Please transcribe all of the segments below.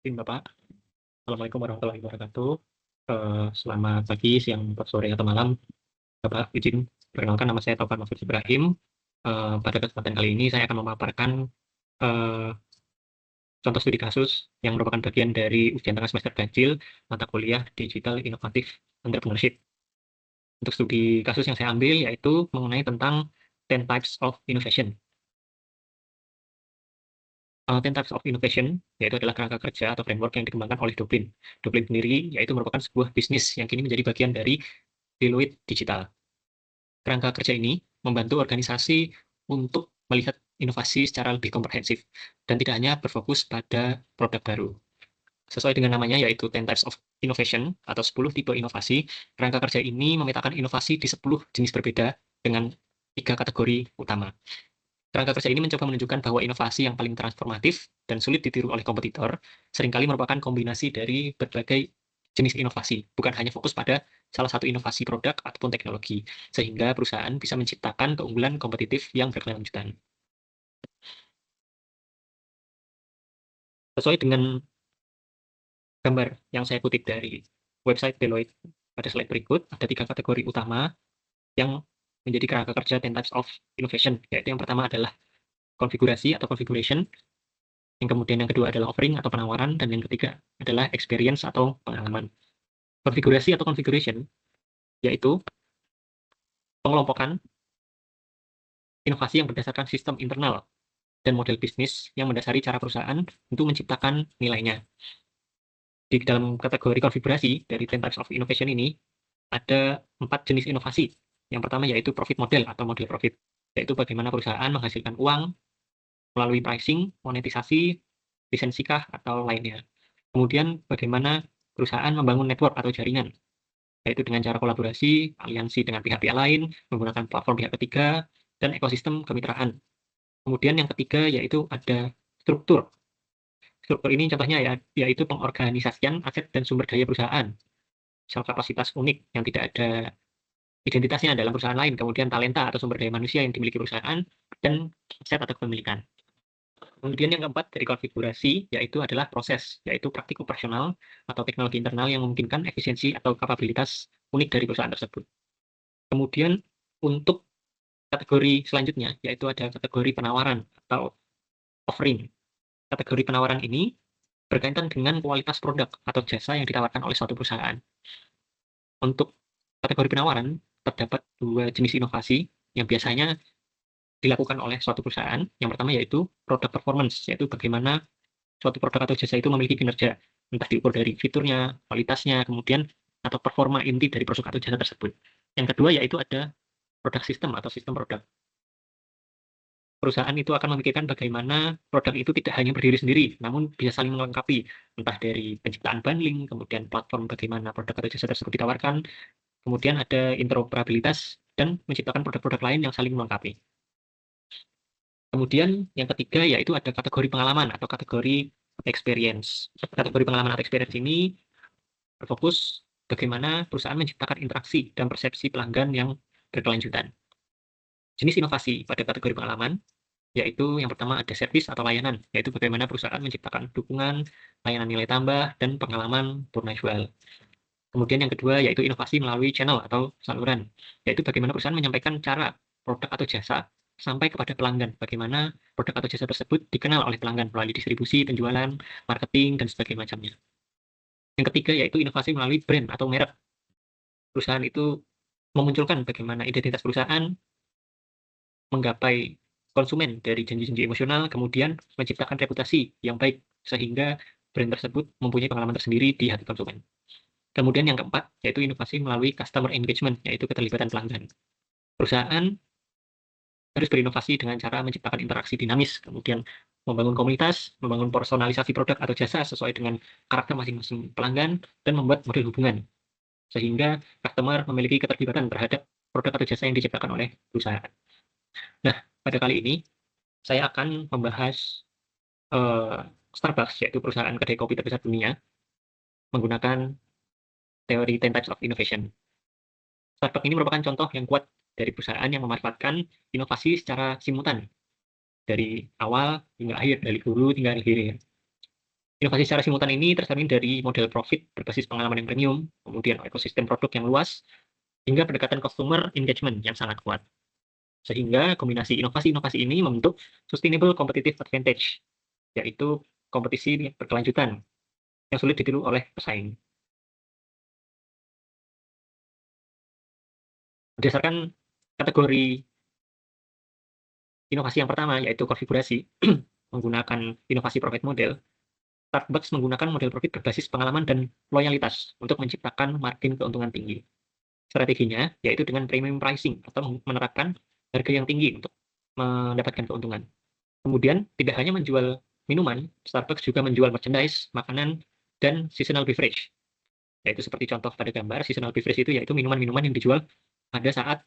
Bapak. Assalamualaikum warahmatullahi wabarakatuh. Selamat pagi, siang, sore, atau malam. Bapak izin perkenalkan, nama saya Taufan Mahfudz Ibrahim. Pada kesempatan kali ini saya akan memaparkan eh, contoh studi kasus yang merupakan bagian dari ujian tengah semester ganjil mata kuliah Digital Innovative Entrepreneurship. Untuk studi kasus yang saya ambil yaitu mengenai tentang 10 types of innovation. 10 types of innovation yaitu adalah kerangka kerja atau framework yang dikembangkan oleh Dublin. Dublin sendiri yaitu merupakan sebuah bisnis yang kini menjadi bagian dari Deloitte Digital. Kerangka kerja ini membantu organisasi untuk melihat inovasi secara lebih komprehensif dan tidak hanya berfokus pada produk baru. Sesuai dengan namanya yaitu 10 types of innovation atau 10 tipe inovasi, kerangka kerja ini memetakan inovasi di 10 jenis berbeda dengan 3 kategori utama. Kerangka kerja ini mencoba menunjukkan bahwa inovasi yang paling transformatif dan sulit ditiru oleh kompetitor seringkali merupakan kombinasi dari berbagai jenis inovasi, bukan hanya fokus pada salah satu inovasi produk ataupun teknologi, sehingga perusahaan bisa menciptakan keunggulan kompetitif yang berkelanjutan. Sesuai dengan gambar yang saya kutip dari website Deloitte pada slide berikut, ada 3 kategori utama yang menjadi kerangka kerja 10 types of innovation, yaitu yang pertama adalah konfigurasi atau configuration, yang kemudian yang kedua adalah offering atau penawaran, dan yang ketiga adalah experience atau pengalaman. Konfigurasi atau configuration yaitu pengelompokan inovasi yang berdasarkan sistem internal dan model bisnis yang mendasari cara perusahaan untuk menciptakan nilainya. Di dalam kategori konfigurasi dari 10 types of innovation ini, ada 4 jenis inovasi. Yang pertama yaitu profit model atau model profit, yaitu bagaimana perusahaan menghasilkan uang melalui pricing, monetisasi, lisensikah, atau lainnya. Kemudian bagaimana perusahaan membangun network atau jaringan, yaitu dengan cara kolaborasi, aliansi dengan pihak-pihak lain, menggunakan platform pihak ketiga, dan ekosistem kemitraan. Kemudian yang ketiga yaitu ada struktur. Struktur ini contohnya yaitu pengorganisasian aset dan sumber daya perusahaan. Misal kapasitas unik yang tidak ada identitasnya dalam perusahaan lain, kemudian talenta atau sumber daya manusia yang dimiliki perusahaan, dan aset atau kepemilikan. Kemudian yang keempat dari konfigurasi yaitu adalah proses, yaitu praktik operasional atau teknologi internal yang memungkinkan efisiensi atau kapabilitas unik dari perusahaan tersebut. Kemudian untuk kategori selanjutnya yaitu ada kategori penawaran atau offering. Kategori penawaran ini berkaitan dengan kualitas produk atau jasa yang ditawarkan oleh suatu perusahaan. Untuk kategori penawaran terdapat 2 jenis inovasi yang biasanya dilakukan oleh suatu perusahaan. Yang pertama yaitu product performance, yaitu bagaimana suatu produk atau jasa itu memiliki kinerja, entah diukur dari fiturnya, kualitasnya, kemudian atau performa inti dari produk atau jasa tersebut. Yang kedua yaitu ada produk sistem atau sistem produk. Perusahaan itu akan memikirkan bagaimana produk itu tidak hanya berdiri sendiri, namun bisa saling melengkapi, entah dari penciptaan bundling, kemudian platform bagaimana produk atau jasa tersebut ditawarkan, kemudian ada interoperabilitas, dan menciptakan produk-produk lain yang saling melengkapi. Kemudian yang ketiga yaitu ada kategori pengalaman atau kategori experience. Kategori pengalaman atau experience ini berfokus bagaimana perusahaan menciptakan interaksi dan persepsi pelanggan yang berkelanjutan. Jenis inovasi pada kategori pengalaman yaitu yang pertama ada service atau layanan, yaitu bagaimana perusahaan menciptakan dukungan, layanan nilai tambah, dan pengalaman purna jual. Kemudian yang kedua yaitu inovasi melalui channel atau saluran, yaitu bagaimana perusahaan menyampaikan cara produk atau jasa sampai kepada pelanggan, bagaimana produk atau jasa tersebut dikenal oleh pelanggan melalui distribusi, penjualan, marketing, dan sebagainya macamnya. Yang ketiga yaitu inovasi melalui brand atau merek. Perusahaan itu memunculkan bagaimana identitas perusahaan, menggapai konsumen dari janji-janji emosional, kemudian menciptakan reputasi yang baik, sehingga brand tersebut mempunyai pengalaman tersendiri di hati konsumen. Kemudian yang keempat, yaitu inovasi melalui customer engagement, yaitu keterlibatan pelanggan. Perusahaan harus berinovasi dengan cara menciptakan interaksi dinamis, kemudian membangun komunitas, membangun personalisasi produk atau jasa sesuai dengan karakter masing-masing pelanggan, dan membuat model hubungan, sehingga customer memiliki keterlibatan terhadap produk atau jasa yang diciptakan oleh perusahaan. Nah, pada kali ini, saya akan membahas Starbucks, yaitu perusahaan kedai kopi terbesar dunia, menggunakan teori 10 types of innovation. Starbucks ini merupakan contoh yang kuat dari perusahaan yang memanfaatkan inovasi secara simultan, dari awal hingga akhir, dari hulu hingga hilir. Inovasi secara simultan ini tercermin dari model profit berbasis pengalaman yang premium, kemudian ekosistem produk yang luas, hingga pendekatan customer engagement yang sangat kuat. Sehingga kombinasi inovasi-inovasi ini membentuk sustainable competitive advantage, yaitu kompetisi berkelanjutan yang sulit ditiru oleh pesaing. Berdasarkan kategori inovasi yang pertama, yaitu konfigurasi, menggunakan inovasi profit model, Starbucks menggunakan model profit berbasis pengalaman dan loyalitas untuk menciptakan margin keuntungan tinggi. Strateginya yaitu dengan premium pricing atau menerapkan harga yang tinggi untuk mendapatkan keuntungan. Kemudian tidak hanya menjual minuman, Starbucks juga menjual merchandise, makanan, dan seasonal beverage. Yaitu seperti contoh pada gambar, seasonal beverage itu yaitu minuman-minuman yang dijual pada saat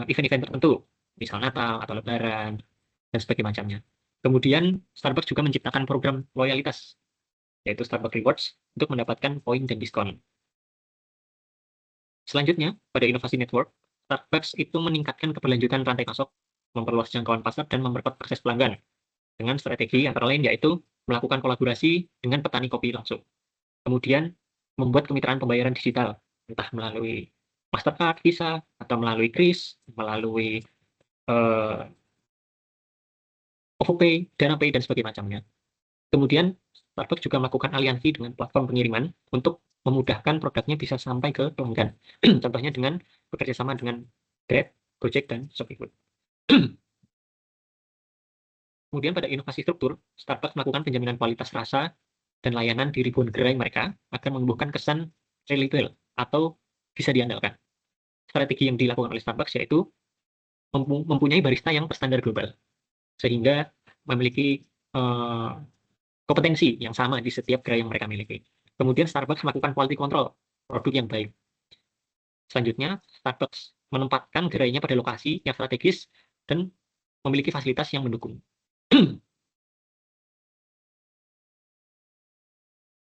event-event tertentu, misal Natal atau Lebaran, dan sebagainya macamnya. Kemudian Starbucks juga menciptakan program loyalitas, yaitu Starbucks Rewards, untuk mendapatkan poin dan diskon. Selanjutnya, pada inovasi network, Starbucks itu meningkatkan keberlanjutan rantai pasok, memperluas jangkauan pasar, dan memperkuat akses pelanggan dengan strategi antara lain yaitu melakukan kolaborasi dengan petani kopi langsung. Kemudian, membuat kemitraan pembayaran digital, entah melalui Mastercard, Visa, atau melalui Kris, melalui OVO Pay, DanaPay, dan sebagainya macamnya. Kemudian, Starbucks juga melakukan aliansi dengan platform pengiriman untuk memudahkan produknya bisa sampai ke pelanggan. Contohnya dengan bekerja sama dengan Grab, Gojek, dan ShopeeFood. Kemudian pada inovasi struktur, Starbucks melakukan penjaminan kualitas rasa dan layanan di ribuan gerai mereka agar menumbuhkan kesan relatable atau bisa diandalkan. Strategi yang dilakukan oleh Starbucks yaitu mempunyai barista yang berstandar global, sehingga memiliki kompetensi yang sama di setiap gerai yang mereka miliki. Kemudian Starbucks melakukan quality control produk yang baik. Selanjutnya, Starbucks menempatkan gerainya pada lokasi yang strategis dan memiliki fasilitas yang mendukung.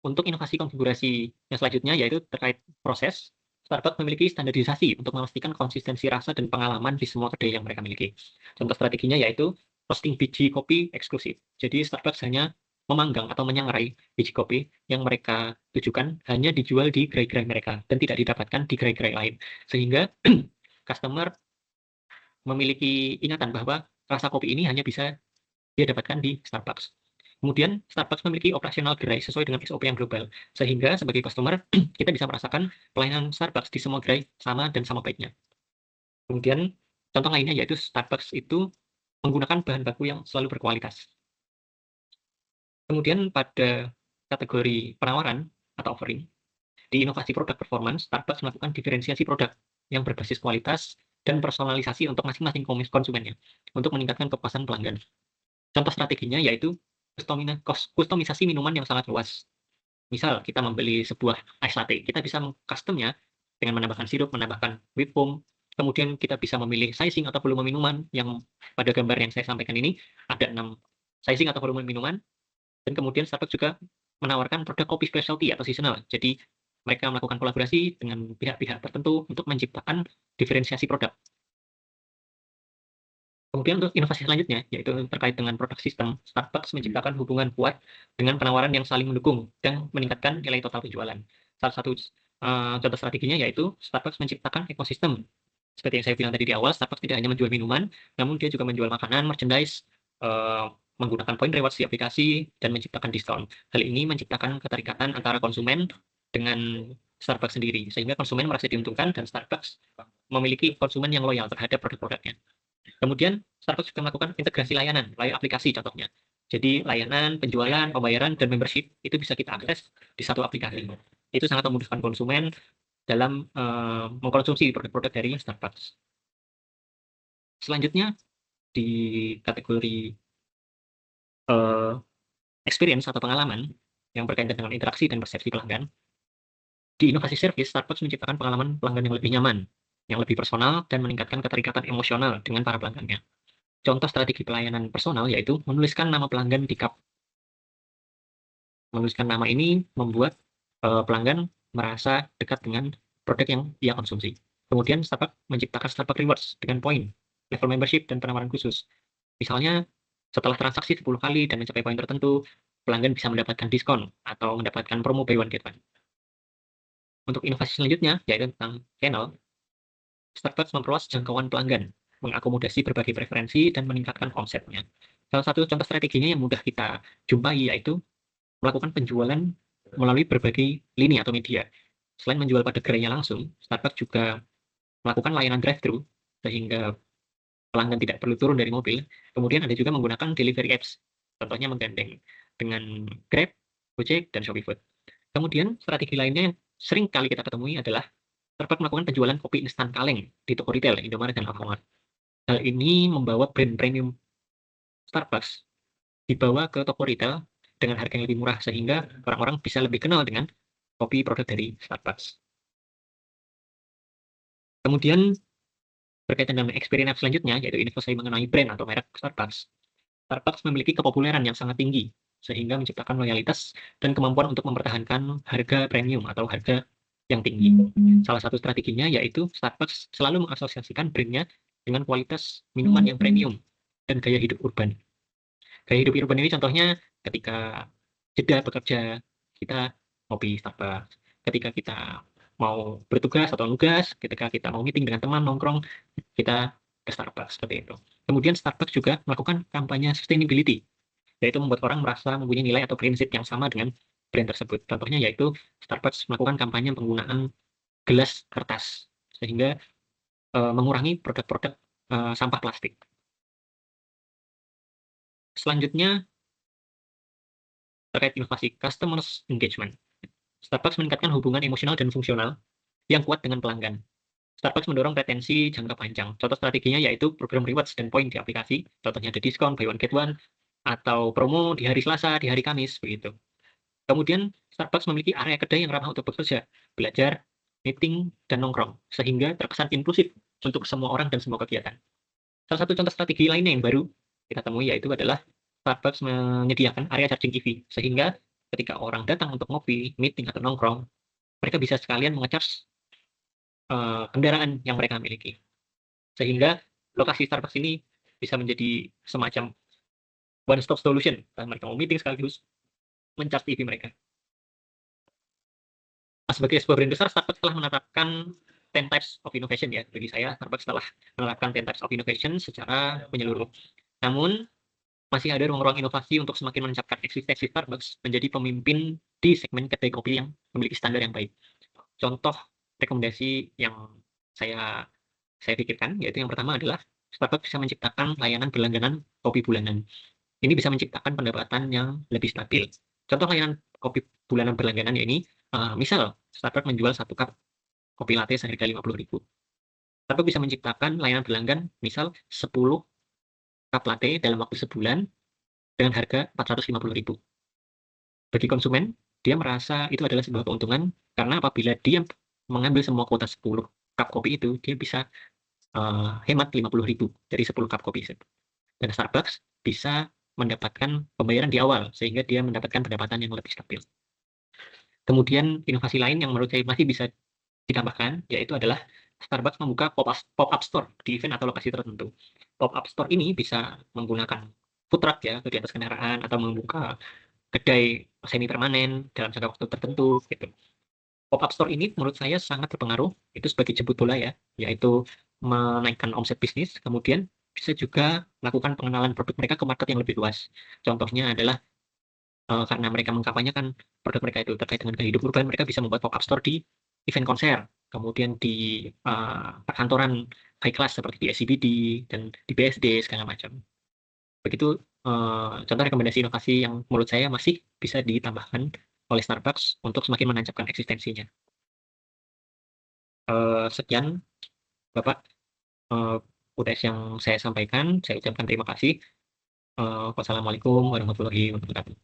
Untuk inovasi konfigurasi yang selanjutnya yaitu terkait proses, Starbucks memiliki standarisasi untuk memastikan konsistensi rasa dan pengalaman di semua kedai yang mereka miliki. Contoh strateginya yaitu roasting biji kopi eksklusif. Jadi Starbucks hanya memanggang atau menyangrai biji kopi yang mereka tujukan hanya dijual di gerai-gerai mereka dan tidak didapatkan di gerai-gerai lain. Sehingga customer memiliki ingatan bahwa rasa kopi ini hanya bisa dia dapatkan di Starbucks. Kemudian Starbucks memiliki operasional gerai sesuai dengan SOP yang global, sehingga sebagai customer kita bisa merasakan pelayanan Starbucks di semua gerai sama dan sama baiknya. Kemudian contoh lainnya yaitu Starbucks itu menggunakan bahan baku yang selalu berkualitas. Kemudian pada kategori penawaran atau offering, di inovasi produk performance, Starbucks melakukan diferensiasi produk yang berbasis kualitas dan personalisasi untuk masing-masing konsumennya untuk meningkatkan kepuasan pelanggan. Contoh strateginya yaitu kustomisasi minuman yang sangat luas. Misal kita membeli sebuah ice latte, kita bisa mengcustomnya dengan menambahkan sirup, menambahkan whipped foam, kemudian kita bisa memilih sizing atau volume minuman yang pada gambar yang saya sampaikan ini ada 6 sizing atau volume minuman, dan kemudian Starbucks juga menawarkan produk kopi specialty atau seasonal. Jadi mereka melakukan kolaborasi dengan pihak-pihak tertentu untuk menciptakan diferensiasi produk. Kemudian untuk inovasi selanjutnya, yaitu terkait dengan produk sistem, Starbucks menciptakan hubungan kuat dengan penawaran yang saling mendukung dan meningkatkan nilai total penjualan. Salah satu contoh strateginya yaitu Starbucks menciptakan ekosistem. Seperti yang saya bilang tadi di awal, Starbucks tidak hanya menjual minuman, namun dia juga menjual makanan, merchandise, menggunakan poin rewards di aplikasi, dan menciptakan diskon. Hal ini menciptakan keterikatan antara konsumen dengan Starbucks sendiri, sehingga konsumen merasa diuntungkan dan Starbucks memiliki konsumen yang loyal terhadap produk-produknya. Kemudian Starbucks juga melakukan integrasi layanan, melalui aplikasi contohnya. Jadi layanan, penjualan, pembayaran, dan membership itu bisa kita akses di satu aplikasi. Itu sangat memudahkan konsumen dalam mengkonsumsi produk-produk dari Starbucks. Selanjutnya di kategori experience atau pengalaman yang berkaitan dengan interaksi dan persepsi pelanggan, di inovasi service Starbucks menciptakan pengalaman pelanggan yang lebih nyaman, yang lebih personal, dan meningkatkan keterikatan emosional dengan para pelanggannya. Contoh strategi pelayanan personal yaitu menuliskan nama pelanggan di cup. Menuliskan nama ini membuat pelanggan merasa dekat dengan produk yang ia konsumsi. Kemudian Starbucks menciptakan Starbucks Rewards dengan poin, level membership, dan penawaran khusus. Misalnya, setelah transaksi 10 kali dan mencapai poin tertentu, pelanggan bisa mendapatkan diskon atau mendapatkan promo buy one get one. Untuk inovasi selanjutnya, yaitu tentang channel, Starbucks memperluas jangkauan pelanggan, mengakomodasi berbagai preferensi, dan meningkatkan omsetnya. Salah satu contoh strateginya yang mudah kita jumpai yaitu melakukan penjualan melalui berbagai lini atau media. Selain menjual pada gerainya langsung, Starbucks juga melakukan layanan drive-thru, sehingga pelanggan tidak perlu turun dari mobil. Kemudian ada juga menggunakan delivery apps, contohnya menggandeng dengan Grab, Gojek, dan Shopee Food. Kemudian strategi lainnya yang sering kali kita ketemui adalah Starbucks melakukan penjualan kopi instan kaleng di toko retail Indomaret dan Alfamart. Hal ini membawa brand premium Starbucks dibawa ke toko retail dengan harga yang lebih murah, sehingga orang-orang bisa lebih kenal dengan kopi produk dari Starbucks. Kemudian berkaitan dengan experience selanjutnya, yaitu inovasi mengenai brand atau merek Starbucks. Starbucks memiliki kepopuleran yang sangat tinggi, sehingga menciptakan loyalitas dan kemampuan untuk mempertahankan harga premium atau harga yang tinggi. Salah satu strateginya yaitu Starbucks selalu mengasosiasikan brandnya dengan kualitas minuman yang premium dan gaya hidup urban. Gaya hidup urban ini contohnya ketika jeda bekerja, kita ngopi Starbucks. Ketika kita mau bertugas atau nugas, ketika kita mau meeting dengan teman, nongkrong, kita ke Starbucks, seperti itu. Kemudian Starbucks juga melakukan kampanye sustainability, yaitu membuat orang merasa mempunyai nilai atau prinsip yang sama dengan brand tersebut. Contohnya yaitu Starbucks melakukan kampanye penggunaan gelas kertas, sehingga mengurangi produk-produk sampah plastik. Selanjutnya, terkait inovasi customer engagement. Starbucks meningkatkan hubungan emosional dan fungsional yang kuat dengan pelanggan. Starbucks mendorong retensi jangka panjang. Contoh strateginya yaitu program rewards dan poin di aplikasi. Contohnya ada diskon, buy one get one, atau promo di hari Selasa, di hari Kamis, begitu. Kemudian Starbucks memiliki area kedai yang ramah untuk bekerja, belajar, meeting, dan nongkrong, sehingga terkesan inklusif untuk semua orang dan semua kegiatan. Salah satu contoh strategi lainnya yang baru kita temui yaitu adalah Starbucks menyediakan area charging EV, sehingga ketika orang datang untuk ngopi, meeting, atau nongkrong, mereka bisa sekalian mengecharge kendaraan yang mereka miliki. Sehingga lokasi Starbucks ini bisa menjadi semacam one-stop solution. Mereka mau meeting sekaligus mencharge EV mereka. Nah, sebagai sebuah brand besar, Starbucks telah menerapkan 10 types of innovation ya. Bagi saya, Starbucks telah menerapkan 10 types of innovation secara menyeluruh. Namun, masih ada ruang-ruang inovasi untuk semakin menancapkan eksistensi Starbucks menjadi pemimpin di segmen kedai kopi yang memiliki standar yang baik. Contoh rekomendasi yang saya pikirkan, yaitu yang pertama adalah Starbucks bisa menciptakan layanan berlangganan kopi bulanan. Ini bisa menciptakan pendapatan yang lebih stabil. Contoh layanan kopi bulanan berlangganan ya ini, misal Starbucks menjual 1 cup kopi latte seharga 50.000. Starbucks bisa menciptakan layanan berlanggan, misal 10 cup latte dalam waktu sebulan dengan harga 450.000. Bagi konsumen, dia merasa itu adalah sebuah keuntungan karena apabila dia mengambil semua kuota 10 cup kopi itu, dia bisa hemat 50.000 dari 10 cup kopi. Dan Starbucks bisa mendapatkan pembayaran di awal, sehingga dia mendapatkan pendapatan yang lebih stabil. Kemudian inovasi lain yang menurut saya masih bisa ditambahkan, yaitu adalah Starbucks membuka pop-up store di event atau lokasi tertentu. Pop-up store ini bisa menggunakan food truck ya, di atas kendaraan, atau membuka kedai semi permanen dalam jangka waktu tertentu gitu. Pop-up store ini menurut saya sangat berpengaruh, itu sebagai jemput bola ya, yaitu menaikkan omset bisnis, kemudian bisa juga melakukan pengenalan produk mereka ke market yang lebih luas. Contohnya adalah karena mereka mengkampanyekan produk mereka itu terkait dengan gaya hidup urban, mereka bisa membuat pop-up store di event konser, kemudian di perkantoran high class seperti di SCBD dan di BSD segala macam. Begitu contoh rekomendasi inovasi yang menurut saya masih bisa ditambahkan oleh Starbucks untuk semakin menancapkan eksistensinya. Sekian Bapak UTS yang saya sampaikan, saya ucapkan terima kasih. Wassalamualaikum warahmatullahi wabarakatuh.